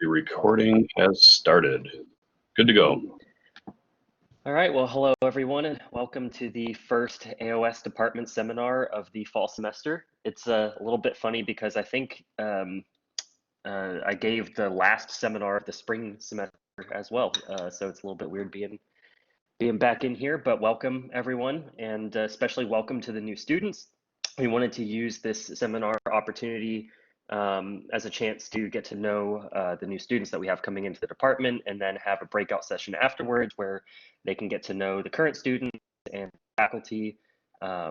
Your recording has started. Good to go. All right, well, hello everyone, and welcome to the first AOS department seminar of the fall semester. It's a little bit funny because I think I gave the last seminar of the spring semester as well, so it's a little bit weird being back in here, but welcome everyone, and especially welcome to the new students. We wanted to use this seminar opportunity as a chance to get to know the new students that we have coming into the department, and then have a breakout session afterwards where they can get to know the current students and faculty,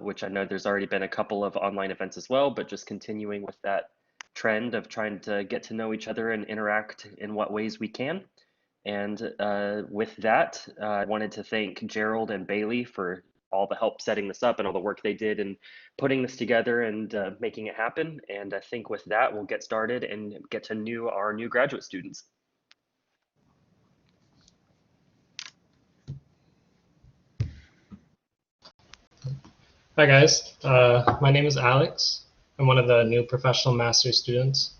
which I know there's already been a couple of online events as well, but just continuing with that trend of trying to get to know each other and interact in what ways we can. And with that, I wanted to thank Gerald and Bailey for all the help setting this up and all the work they did in putting this together and making it happen. And I think with that, we'll get started and get to know our new graduate students. Hi guys, my name is Alex. I'm one of the new professional master's students.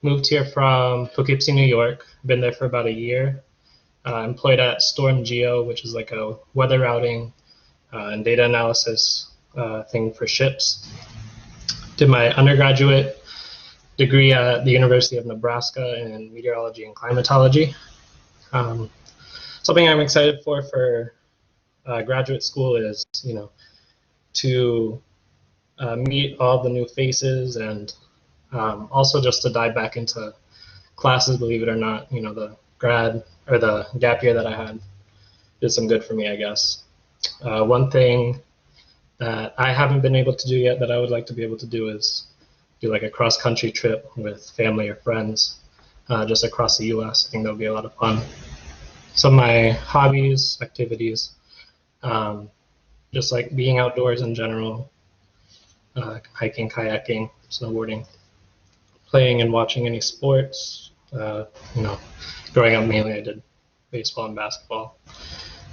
Moved here from Poughkeepsie, New York. Been there for about a year. Employed at Storm Geo, which is like a weather routing and data analysis thing for ships. Did my undergraduate degree at the University of Nebraska in meteorology and climatology. Something I'm excited for graduate school is, to meet all the new faces and also just to dive back into classes, believe it or not. The grad or the gap year that I had did some good for me, I guess. One thing that I haven't been able to do yet that I would like to be able to do is do like a cross-country trip with family or friends just across the US. I think that would be a lot of fun. Some of my hobbies, activities, just like being outdoors in general, hiking, kayaking, snowboarding, playing and watching any sports. Growing up mainly I did baseball and basketball,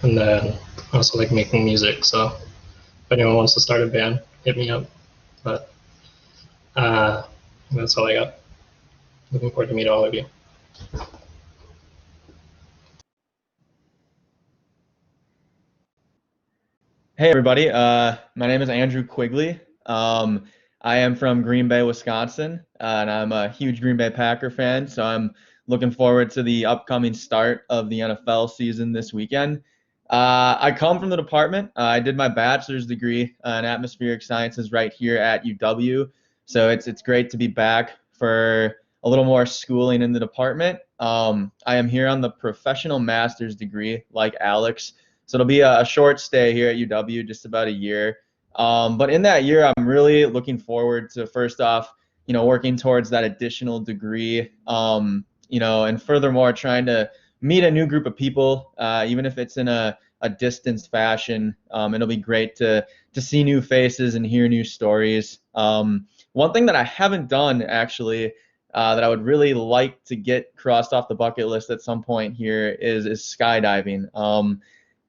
and then also like making music. So if anyone wants to start a band, hit me up. But that's all I got. Looking forward to meet all of you. Hey everybody, my name is Andrew Quigley. I am from Green Bay, Wisconsin, and I'm a huge Green Bay Packer fan, so I'm looking forward to the upcoming start of the NFL season this weekend. I come from the department. I did my bachelor's degree in atmospheric sciences right here at UW, so it's great to be back for a little more schooling in the department. I am here on the professional master's degree, like Alex. So it'll be a short stay here at UW, just about a year. But in that year, I'm really looking forward to, first off, working towards that additional degree, and furthermore, trying to meet a new group of people, even if it's in a distanced fashion. It'll be great to see new faces and hear new stories. One thing that I haven't done, actually, that I would really like to get crossed off the bucket list at some point here is skydiving.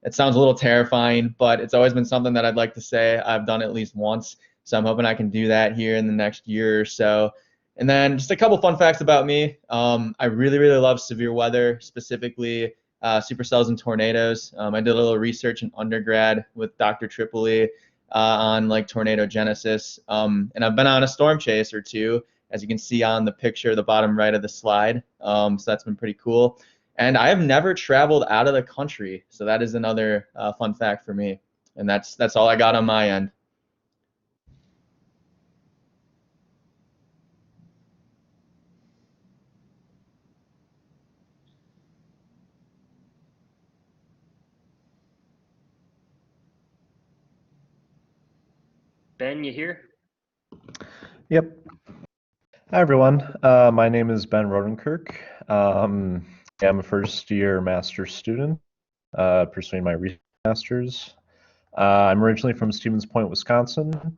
It sounds a little terrifying, but it's always been something that I'd like to say I've done at least once. So I'm hoping I can do that here in the next year or so. And then just a couple fun facts about me. I really, really love severe weather, specifically supercells and tornadoes. I did a little research in undergrad with Dr. Tripoli on like tornado genesis. And I've been on a storm chase or two, as you can see on the picture, the bottom right of the slide. So that's been pretty cool. And I have never traveled out of the country, so that is another fun fact for me. And that's all I got on my end. Ben, you here? Yep. Hi everyone. My name is Ben Rodenkirk. I'm a first-year master's student pursuing my master's. I'm originally from Stevens Point, Wisconsin,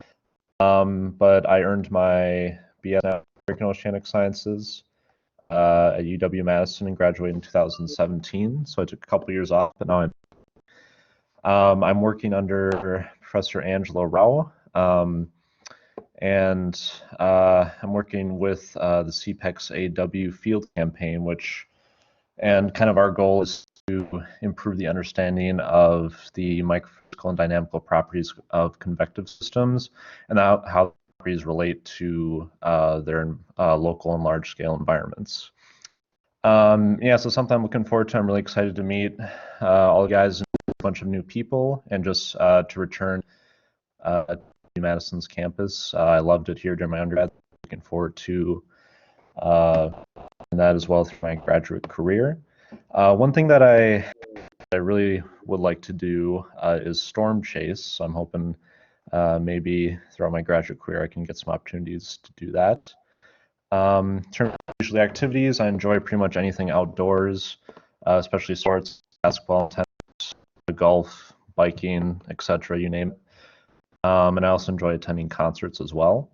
but I earned my BS in Atmospheric and Oceanic Sciences at UW-Madison and graduated in 2017. So I took a couple years off, but now I'm working under Professor Angela Rao. And I'm working with the CPEX AW field campaign, and kind of our goal is to improve the understanding of the microphysical and dynamical properties of convective systems and how properties relate to their local and large-scale environments. Yeah, so something I'm looking forward to. I'm really excited to meet all the guys and a bunch of new people, and just to return to Madison's campus. I loved it here during my undergrad. Looking forward to that as well through my graduate career. One thing that I really would like to do is storm chase. So I'm hoping maybe throughout my graduate career I can get some opportunities to do that. In terms of usually activities, I enjoy pretty much anything outdoors, especially sports, basketball, tennis, golf, biking, etc. You name it. And I also enjoy attending concerts as well.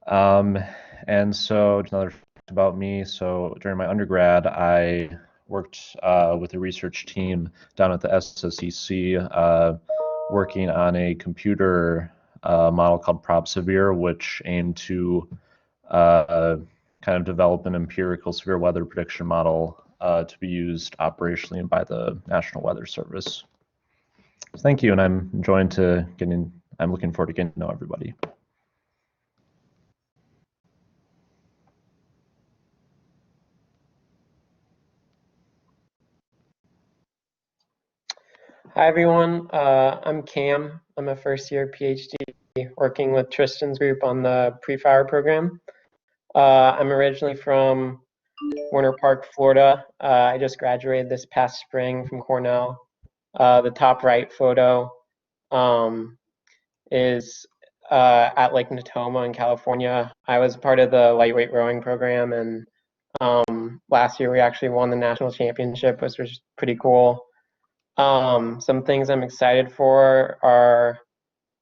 And so another fact about me, so during my undergrad, I worked with a research team down at the SSEC, working on a computer model called ProbSevere, which aimed to kind of develop an empirical severe weather prediction model to be used operationally by the National Weather Service. So thank you, and I'm looking forward to getting to know everybody. Hi everyone, I'm Cam. I'm a first-year PhD working with Tristan's group on the pre-fire program. I'm originally from Winter Park, Florida. I just graduated this past spring from Cornell. The top right photo is at Lake Natoma in California. I was part of the lightweight rowing program, and last year we actually won the national championship, which was pretty cool. Some things I'm excited for are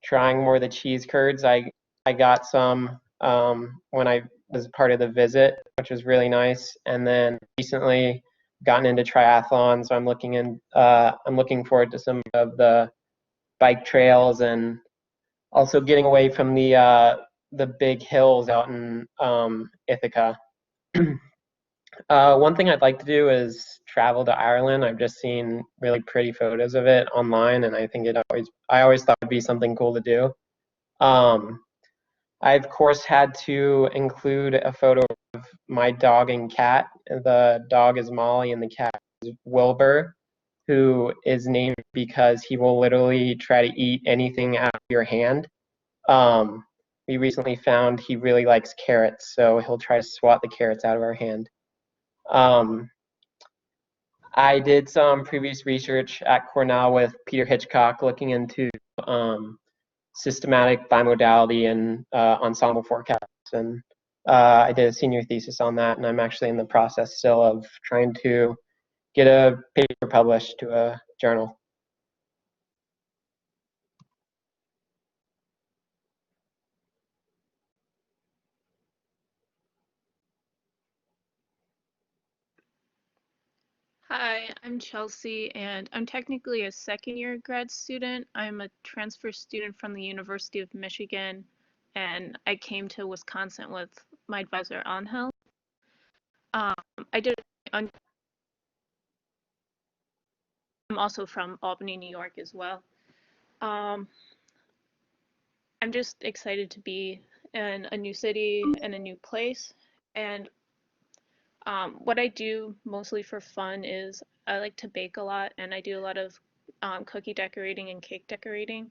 trying more of the cheese curds. I got some when I was part of the visit, which was really nice. And then recently gotten into triathlon, so I'm looking forward to some of the bike trails and also getting away from the big hills out in Ithaca. One thing I'd like to do is travel to Ireland. I've just seen really pretty photos of it online, and I think I always thought it'd be something cool to do. I of course had to include a photo of my dog and cat. The dog is Molly and the cat is Wilbur, who is named because he will literally try to eat anything out of your hand. We recently found he really likes carrots, so he'll try to swat the carrots out of our hand. I did some previous research at Cornell with Peter Hitchcock looking into systematic bimodality and ensemble forecasts, and I did a senior thesis on that, and I'm actually in the process still of trying to get a paper published to a journal. Hi, I'm Chelsea, and I'm technically a second-year grad student. I'm a transfer student from the University of Michigan, and I came to Wisconsin with my advisor, Angel. I did. I'm also from Albany, New York, as well. I'm just excited to be in a new city and a new place, and what I do mostly for fun is I like to bake a lot, and I do a lot of cookie decorating and cake decorating,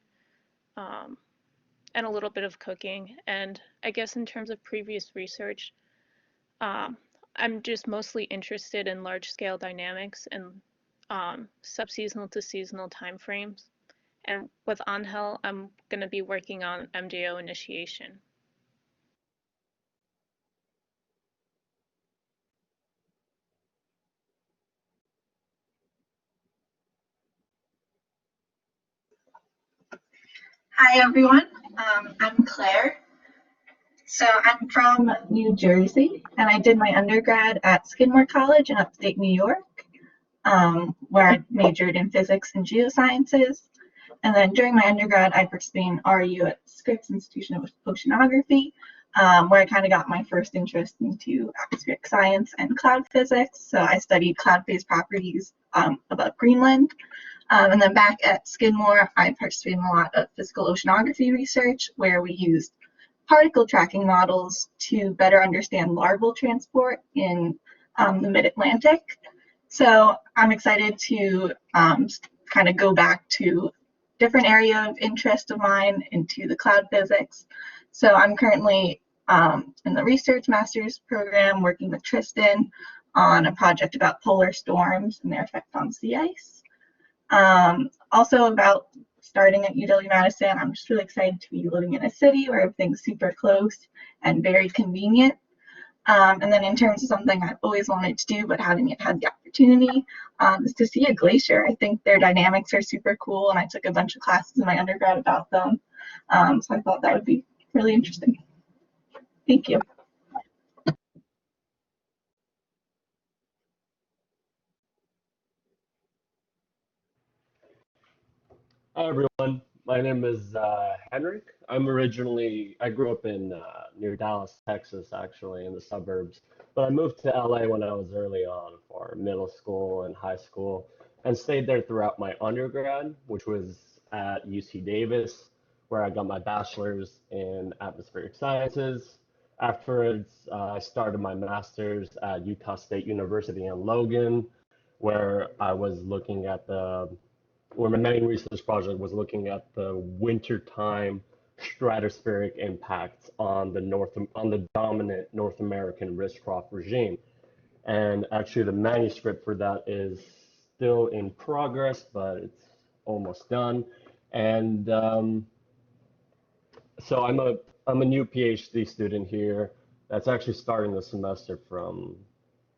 and a little bit of cooking. And I guess in terms of previous research, I'm just mostly interested in large-scale dynamics and subseasonal to seasonal timeframes. And with Angel, I'm going to be working on MJO initiation. Hi everyone, I'm Claire. So I'm from New Jersey, and I did my undergrad at Skidmore College in upstate New York, where I majored in physics and geosciences. And then during my undergrad, I participated in RU at Scripps Institution of Oceanography, where I kind of got my first interest into atmospheric science and cloud physics. So I studied cloud phase properties above Greenland. And then back at Skidmore, I participated in a lot of physical oceanography research, where we used particle tracking models to better understand larval transport in the mid-Atlantic. So I'm excited to kind of go back to different area of interest of mine into the cloud physics. So I'm currently in the research master's program working with Tristan on a project about polar storms and their effect on sea ice. Also about starting at UW-Madison, I'm just really excited to be living in a city where everything's super close and very convenient. And then in terms of something I've always wanted to do but haven't yet had the opportunity, is to see a glacier. I think their dynamics are super cool, and I took a bunch of classes in my undergrad about them. So I thought that would be really interesting. Thank you. Hi everyone, my name is Henrik. I grew up in near Dallas, Texas, actually, in the suburbs. But I moved to LA when I was early on for middle school and high school, and stayed there throughout my undergrad, which was at UC Davis, where I got my bachelor's in atmospheric sciences. Afterwards, I started my master's at Utah State University in Logan, where I was looking at where my main research project was looking at the wintertime stratospheric impacts on the dominant North American wrist trough regime. And actually the manuscript for that is still in progress, but it's almost done. And so I'm a new PhD student here that's actually starting the semester from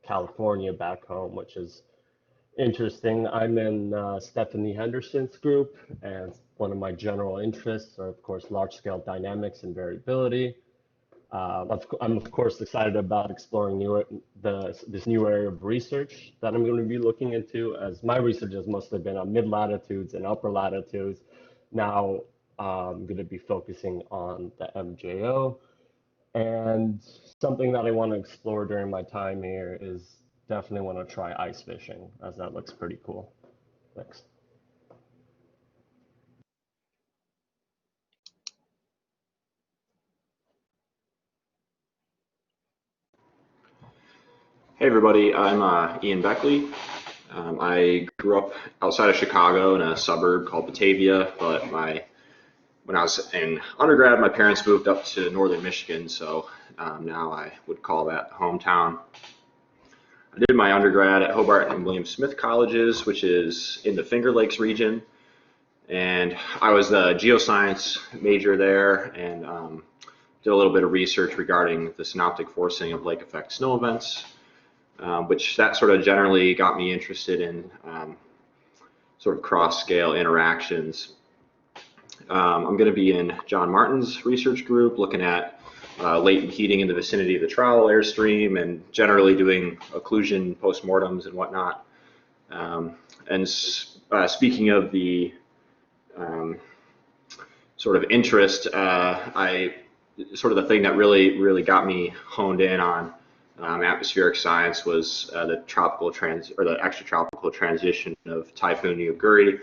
California back home, which is interesting. I'm in Stephanie Henderson's group, and one of my general interests are, of course, large-scale dynamics and variability. I'm, of course, excited about exploring this new area of research that I'm going to be looking into, as my research has mostly been on mid-latitudes and upper latitudes. Now I'm going to be focusing on the MJO. And something that I want to explore during my time here is definitely want to try ice fishing, as that looks pretty cool. Thanks. Hey everybody, I'm Ian Beckley. I grew up outside of Chicago in a suburb called Batavia, but when I was in undergrad, my parents moved up to northern Michigan, so now I would call that hometown. I did my undergrad at Hobart and William Smith colleges, which is in the Finger Lakes region, and I was the geoscience major there, and did a little bit of research regarding the synoptic forcing of lake effect snow events. Which that sort of generally got me interested in sort of cross-scale interactions. I'm going to be in John Martin's research group looking at latent heating in the vicinity of the trowel airstream and generally doing occlusion postmortems and whatnot. Speaking of the sort of interest, sort of the thing that really got me honed in on atmospheric science was the extratropical transition of Typhoon Yoguri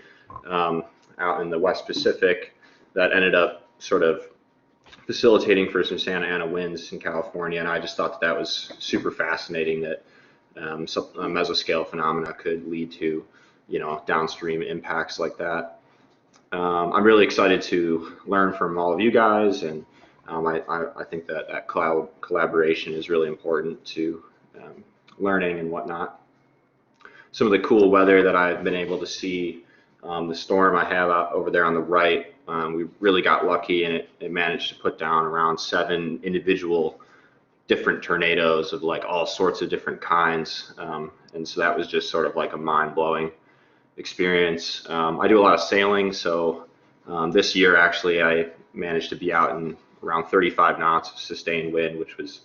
out in the West Pacific that ended up sort of facilitating for some Santa Ana winds in California, and I just thought that was super fascinating that mesoscale phenomena could lead to, downstream impacts like that. I'm really excited to learn from all of you guys, and I think that collaboration is really important to learning and whatnot. Some of the cool weather that I've been able to see, the storm I have out over there on the right, we really got lucky, and it managed to put down around 7 individual different tornadoes of like all sorts of different kinds. And so that was just sort of like a mind-blowing experience. I do a lot of sailing, so this year actually I managed to be out in around 35 knots of sustained wind, which was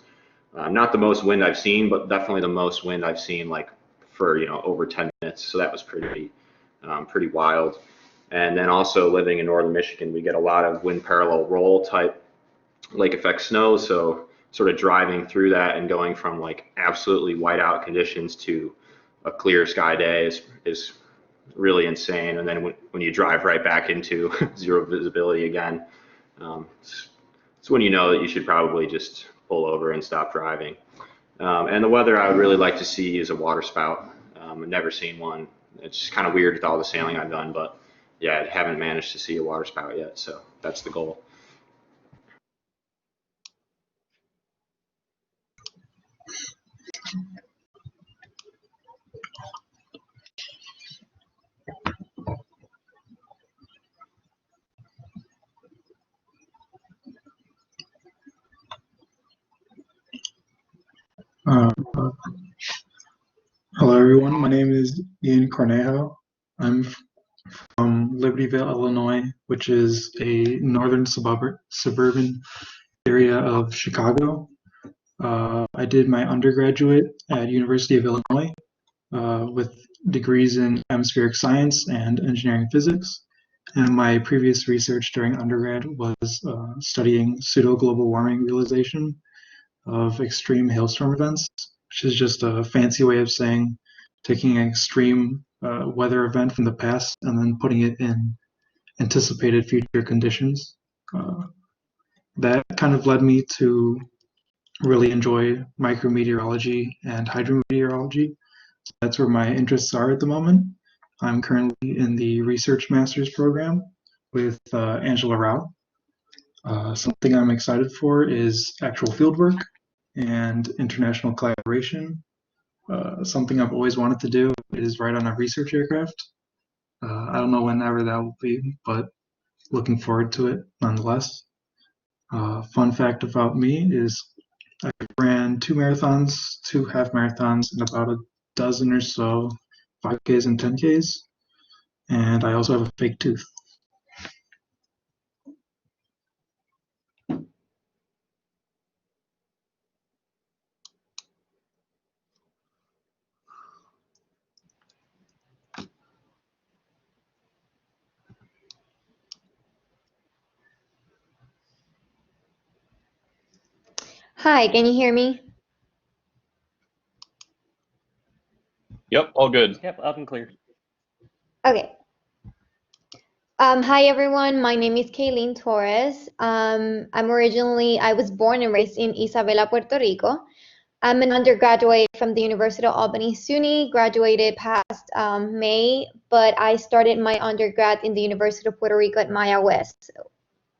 not the most wind I've seen, but definitely the most wind I've seen like for over 10 minutes. So that was pretty wild. And then also living in northern Michigan, we get a lot of wind parallel roll type lake effect snow. So sort of driving through that and going from like absolutely whiteout conditions to a clear sky day is really insane. And then when you drive right back into zero visibility again, it's when you know that you should probably just pull over and stop driving. And the weather I would really like to see is a water spout. I've never seen one. It's kind of weird with all the sailing I've done, but yeah, I haven't managed to see a water spout yet, so that's the goal. Uh, Hello, everyone. My name is Ian Cornejo. I'm from Libertyville, Illinois, which is a northern suburban area of Chicago. I did my undergraduate at University of Illinois with degrees in atmospheric science and engineering physics. And my previous research during undergrad was studying pseudo-global warming realization of extreme hailstorm events, which is just a fancy way of saying taking an extreme weather event from the past and then putting it in anticipated future conditions. That kind of led me to really enjoy micrometeorology and hydrometeorology. So that's where my interests are at the moment. I'm currently in the research master's program with Angela Rao. Something I'm excited for is actual fieldwork and international collaboration. Something I've always wanted to do is ride on a research aircraft. I don't know whenever that will be, but looking forward to it nonetheless. Fun fact about me is I ran 2 marathons, 2 half marathons, and about a dozen or so 5Ks and 10Ks. And I also have a fake tooth. Hi, can you hear me? Yep, all good. Yep, up and clear. Okay. Hi everyone, my name is Kayleen Torres. I was born and raised in Isabela, Puerto Rico. I'm an undergraduate from the University of Albany SUNY, graduated past May, but I started my undergrad in the University of Puerto Rico at UW-AOS.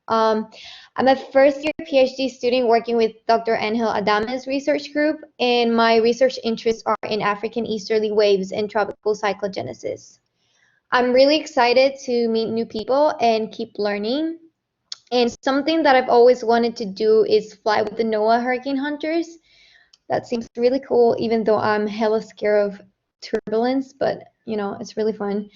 I'm a first-year PhD student working with Dr. Angel Adames research group, and my research interests are in African easterly waves and tropical cyclogenesis. I'm really excited to meet new people and keep learning. And something that I've always wanted to do is fly with the NOAA Hurricane Hunters. That seems really cool, even though I'm hella scared of turbulence, but it's really fun.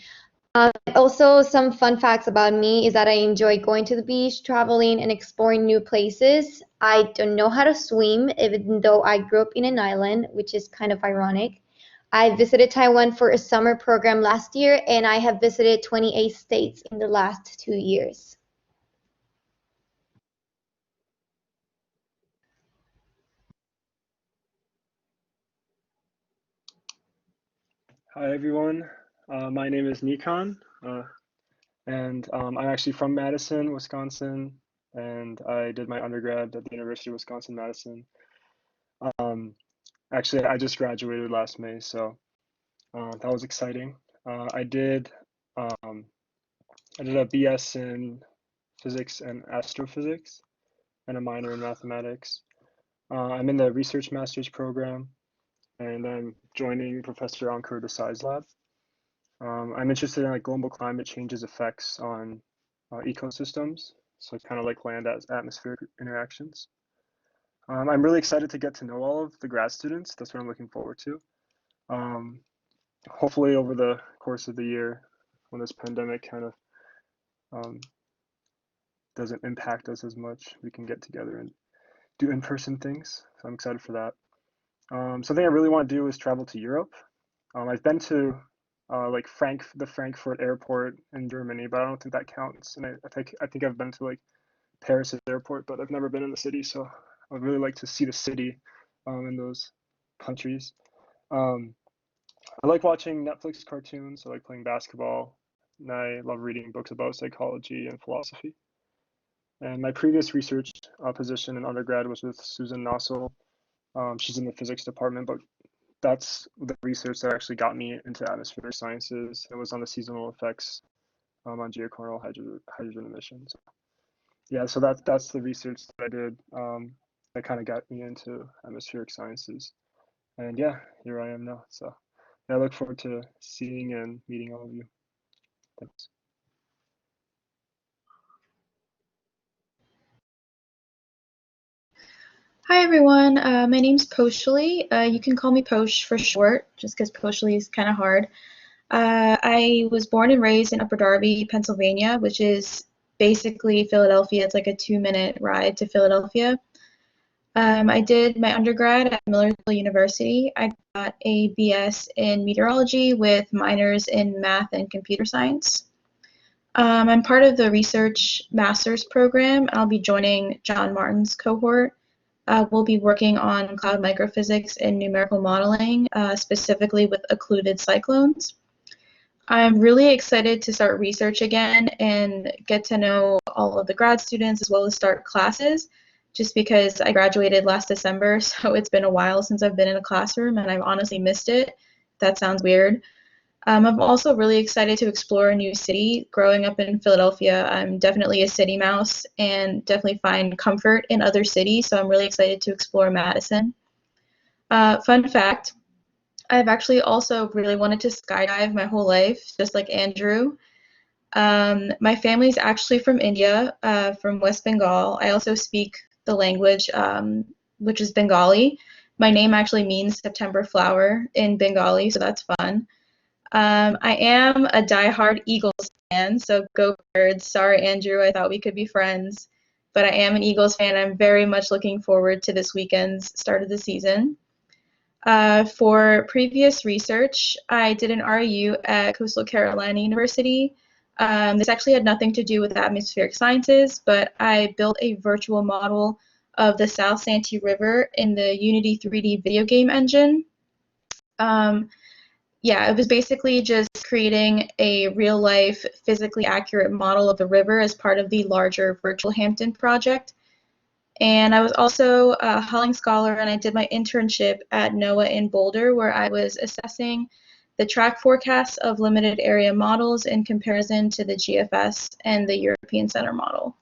Also, some fun facts about me is that I enjoy going to the beach, traveling, and exploring new places. I don't know how to swim, even though I grew up in an island, which is kind of ironic. I visited Taiwan for a summer program last year, and I have visited 28 states in the last 2 years. Hi everyone, my name is Nikon, and I'm actually from Madison, Wisconsin, and I did my undergrad at the University of Wisconsin-Madison. Actually, I just graduated last May, so that was exciting. I did a BS in physics and astrophysics and a minor in mathematics. I'm in the research master's program, and I'm joining Professor Ankur Desai's lab. I'm interested in global climate change's effects on ecosystems, so it's kind of like land atmospheric interactions. I'm really excited to get to know all of the grad students. That's what I'm looking forward to. Hopefully over the course of the year, when this pandemic kind of doesn't impact us as much, we can get together and do in-person things. So I'm excited for that. Something I really want to do is travel to Europe. I've been to like the Frankfurt airport in Germany, but I don't think that counts. And I think I've been to like Paris airport, but I've never been in the city, so I would really like to see the city in those countries. I like watching Netflix cartoons. I like playing basketball, and I love reading books about psychology and philosophy. And my previous research position in undergrad was with Susan Nossel. She's in the physics department, but that's the research that actually got me into atmospheric sciences. It was on the seasonal effects on geochronal hydrogen emissions. Yeah, so that's the research that I did that kind of got me into atmospheric sciences. And yeah, here I am now. So yeah, I look forward to seeing and meeting all of you. Thanks. Hi everyone, my name's Poshali. You can call me Posh for short, just because Poshali is kind of hard. I was born and raised in Upper Darby, Pennsylvania, which is basically Philadelphia. It's like a 2-minute ride to Philadelphia. I did my undergrad at Millersville University. I got a BS in meteorology with minors in math and computer science. I'm part of the research master's program. I'll be joining John Martin's cohort. We'll be working on cloud microphysics and numerical modeling, specifically with occluded cyclones. I'm really excited to start research again and get to know all of the grad students as well as start classes, just because I graduated last December, so it's been a while since I've been in a classroom and I've honestly missed it. That sounds weird. I'm also really excited to explore a new city. Growing up in Philadelphia, I'm definitely a city mouse and definitely find comfort in other cities, so I'm really excited to explore Madison. Fun fact, I've actually also really wanted to skydive my whole life, just like Andrew. My family's actually from India, from West Bengal. I also speak the language, which is Bengali. My name actually means September flower in Bengali, so that's fun. I am a diehard Eagles fan, so go Birds. Sorry, Andrew, I thought we could be friends, but I am an Eagles fan. I'm very much looking forward to this weekend's start of the season. For previous research, I did an RU at Coastal Carolina University. This actually had nothing to do with atmospheric sciences, but I built a virtual model of the South Santee River in the Unity 3D video game engine. Yeah, it was basically just creating a real-life, physically accurate model of the river as part of the larger Virtual Hampton project. And I was also a Hulling Scholar, and I did my internship at NOAA in Boulder, where I was assessing the track forecasts of limited area models in comparison to the GFS and the European Center model.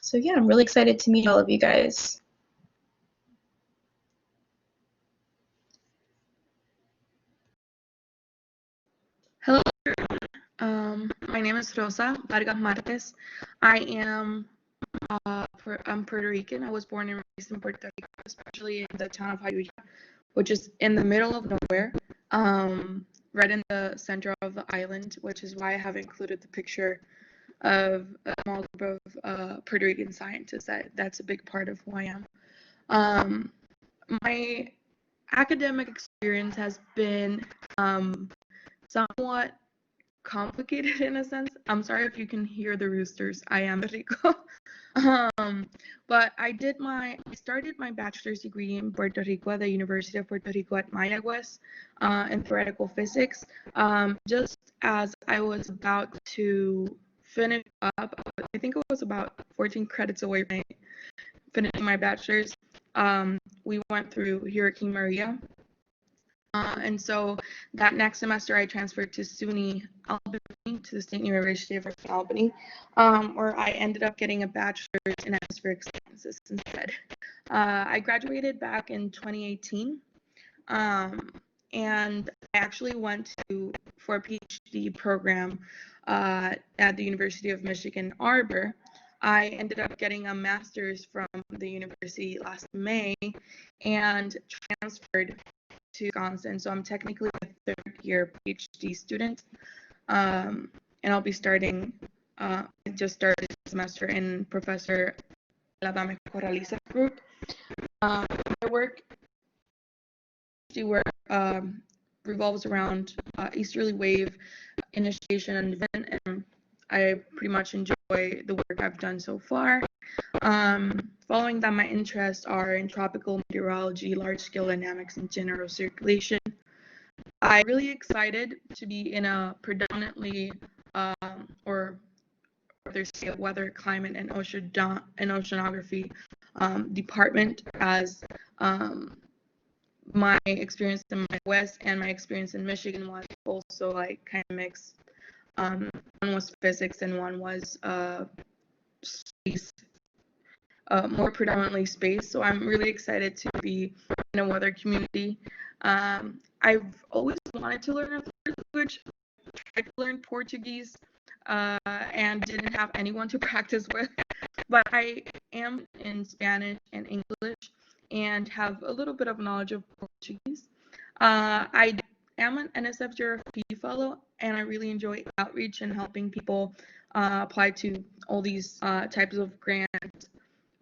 So yeah, I'm really excited to meet all of you guys. Hello, my name is Rosa Vargas Martes. I'm Puerto Rican. I was born and raised in Puerto Rico, especially in the town of Jayuya, which is in the middle of nowhere, right in the center of the island, which is why I have included the picture of a small group of Puerto Rican scientists. That's a big part of who I am. My academic experience has been somewhat complicated in a sense. I'm sorry if you can hear the roosters. I am Rico. But I started my bachelor's degree in Puerto Rico at the University of Puerto Rico at Mayagüez in theoretical physics. Just as I was about to finish up, I think it was about 14 credits away from finishing my bachelor's, we went through Hurricane Maria. And so that next semester I transferred to SUNY Albany, to the State University of Albany, where I ended up getting a bachelor's in atmospheric sciences instead. I graduated back in 2018, and I actually went for a PhD program at the University of Michigan Arbor. I ended up getting a master's from the university last May and transferred to Wisconsin, so I'm technically a third-year PhD student, and I'll be starting. I just started this semester in Professor Ladame Corraliza's group. My work revolves around Easterly Wave initiation and event, and I pretty much enjoy the work I've done so far. Following that, my interests are in tropical meteorology, large-scale dynamics, and general circulation. I'm really excited to be in a predominantly, or rather say, a weather, climate, and oceanography department, as my experience in my West and my experience in Michigan was also like kind of mixed. One was physics and one was space, more predominantly space. So I'm really excited to be in a weather community. I've always wanted to learn a third language. I tried to learn Portuguese and didn't have anyone to practice with, but I am in Spanish and English and have a little bit of knowledge of Portuguese. I am an NSF GRFP fellow, and I really enjoy outreach and helping people apply to all these types of grants,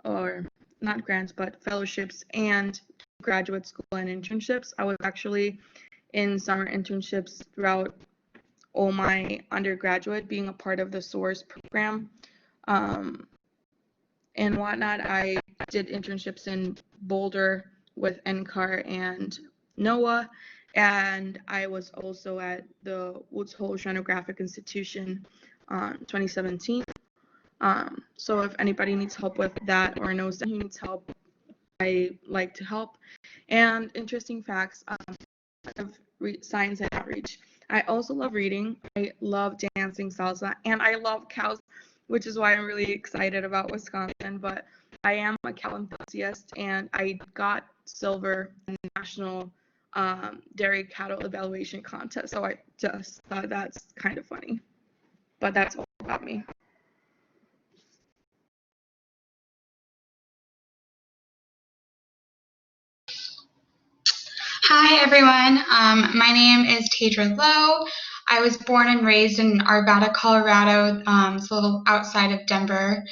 or not grants, but fellowships and graduate school and internships. I was actually in summer internships throughout all my undergraduate, being a part of the SOARS program and whatnot. I did internships in Boulder with NCAR and NOAA, and I was also at the Woods Hole Oceanographic Institution 2017. So if anybody needs help with that or knows that who needs help, I like to help. And interesting facts of science and outreach. I also love reading. I love dancing salsa, and I love cows, which is why I'm really excited about Wisconsin. But I am a cow enthusiast, and I got silver in the national dairy cattle evaluation contest. So I just thought that's kind of funny. But that's all about me. Hi, everyone. My name is Tedra Lowe. I was born and raised in Arvada, Colorado. It's a little outside of Denver.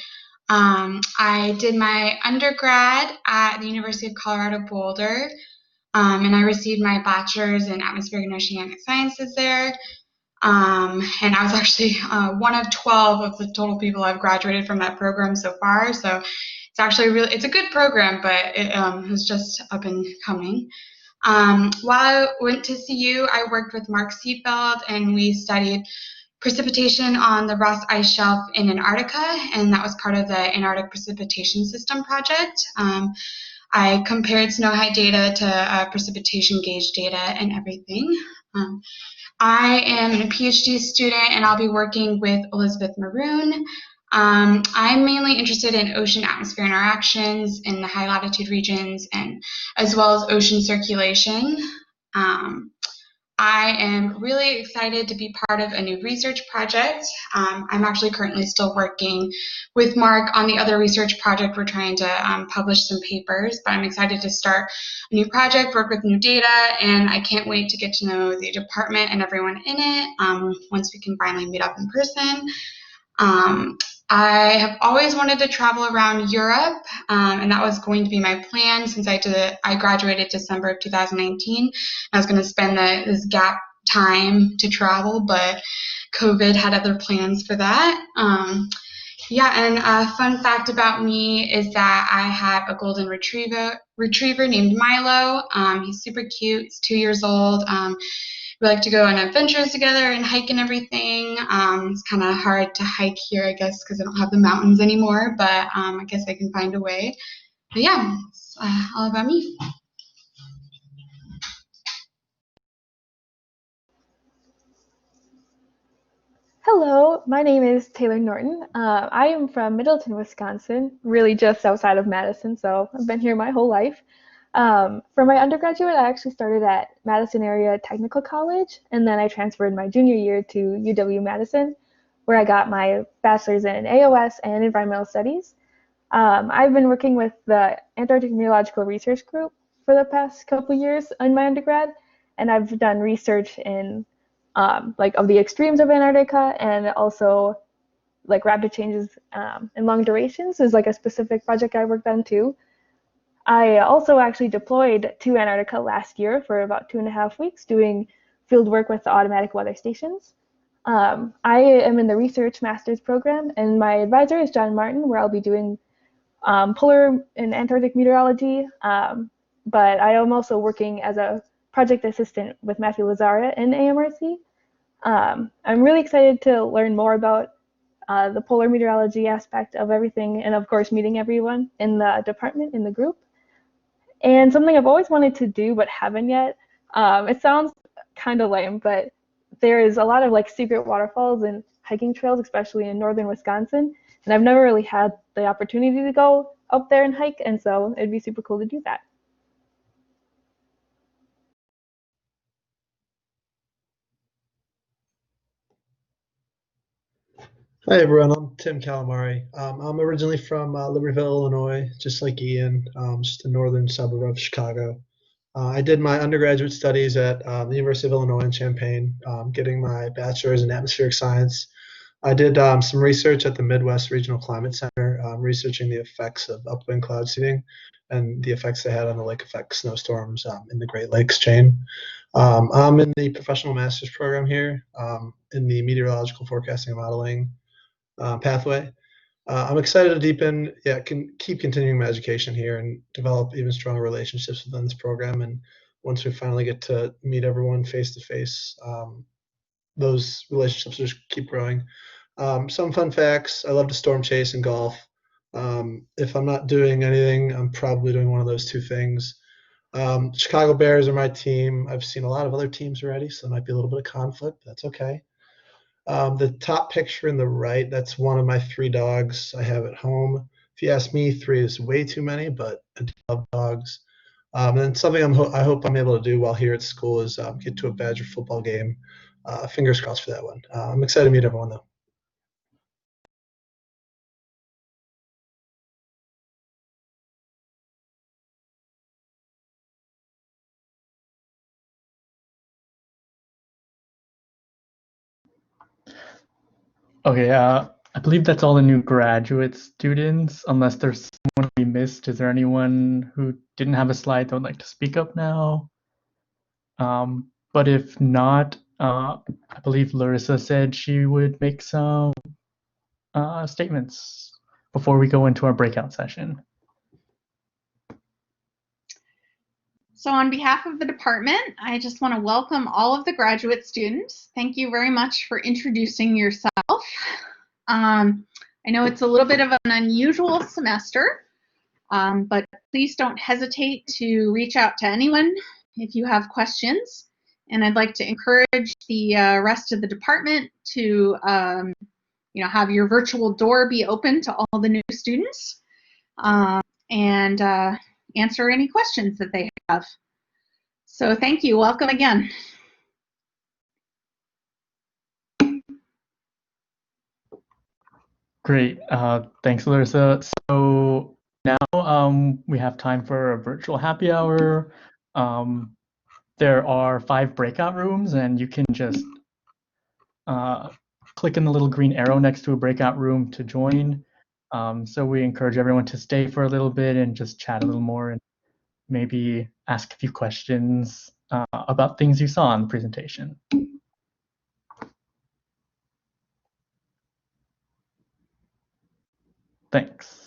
I did my undergrad at the University of Colorado Boulder, and I received my bachelor's in atmospheric and oceanic sciences there. And I was actually one of 12 of the total people I've graduated from that program so far. So it's actually it's a good program, but it was just up and coming. While I went to CU, I worked with Mark Seefeld, and we studied precipitation on the Ross Ice Shelf in Antarctica, and that was part of the Antarctic Precipitation System project. I compared snow height data to precipitation gauge data and everything. I am a PhD student, and I'll be working with Elizabeth Maroon. I'm mainly interested in ocean-atmosphere interactions in the high latitude regions, and as well as ocean circulation. I am really excited to be part of a new research project. I'm actually currently still working with Mark on the other research project. We're trying to publish some papers, but I'm excited to start a new project, work with new data, and I can't wait to get to know the department and everyone in it once we can finally meet up in person. I have always wanted to travel around Europe, and that was going to be my plan since I graduated December of 2019. I was going to spend this gap time to travel, but COVID had other plans for that. Yeah, and a fun fact about me is that I have a golden retriever named Milo. He's super cute. He's 2 years old. We like to go on adventures together and hike and everything. It's kind of hard to hike here, I guess, because I don't have the mountains anymore, but I guess I can find a way. But yeah, it's all about me. Hello, my name is Taylor Norton. I am from Middleton, Wisconsin, really just outside of Madison, so I've been here my whole life. For my undergraduate, I actually started at Madison Area Technical College, and then I transferred my junior year to UW-Madison, where I got my bachelor's in AOS and environmental studies. I've been working with the Antarctic Meteorological Research Group for the past couple years in my undergrad, and I've done research in like of the extremes of Antarctica, and also like rapid changes and long durations is like a specific project I worked on too. I also actually deployed to Antarctica last year for about 2.5 weeks doing field work with the automatic weather stations. I am in the research master's program, and my advisor is John Martin, where I'll be doing polar and Antarctic meteorology. But I am also working as a project assistant with Matthew Lazara in AMRC. I'm really excited to learn more about the polar meteorology aspect of everything, and of course meeting everyone in the department, in the group. And something I've always wanted to do but haven't yet, it sounds kind of lame, but there is a lot of like secret waterfalls and hiking trails, especially in northern Wisconsin, and I've never really had the opportunity to go up there and hike, and so it'd be super cool to do that. Hi everyone, I'm Tim Calamari. I'm originally from Libertyville, Illinois, just like Ian, just a northern suburb of Chicago. I did my undergraduate studies at the University of Illinois in Champaign, getting my bachelor's in atmospheric science. I did some research at the Midwest Regional Climate Center, researching the effects of upwind cloud seeding and the effects they had on the lake effect snowstorms in the Great Lakes chain. I'm in the professional master's program here in the meteorological forecasting and modeling pathway. I'm excited to deepen, keep continuing my education here and develop even stronger relationships within this program. And once we finally get to meet everyone face to face, those relationships just keep growing. Some fun facts: I love to storm chase and golf. If I'm not doing anything, I'm probably doing one of those two things. Chicago Bears are my team. I've seen a lot of other teams already, so there might be a little bit of conflict. That's okay. The top picture in the right, that's one of my 3 dogs I have at home. If you ask me, 3 is way too many, but I do love dogs. And something I hope I'm able to do while here at school is get to a Badger football game. Fingers crossed for that one. I'm excited to meet everyone, though. Okay, I believe that's all the new graduate students, unless there's someone we missed. Is there anyone who didn't have a slide that would like to speak up now? But if not, I believe Larissa said she would make some statements before we go into our breakout session. So on behalf of the department, I just want to welcome all of the graduate students. Thank you very much for introducing yourself. I know it's a little bit of an unusual semester, but please don't hesitate to reach out to anyone if you have questions. And I'd like to encourage the rest of the department to have your virtual door be open to all the new students and answer any questions that they have. So thank you. Welcome again. Great. Thanks, Larissa. So now we have time for a virtual happy hour. There are 5 breakout rooms, and you can just click in the little green arrow next to a breakout room to join. So we encourage everyone to stay for a little bit and just chat a little more and maybe ask a few questions about things you saw in the presentation. Thanks.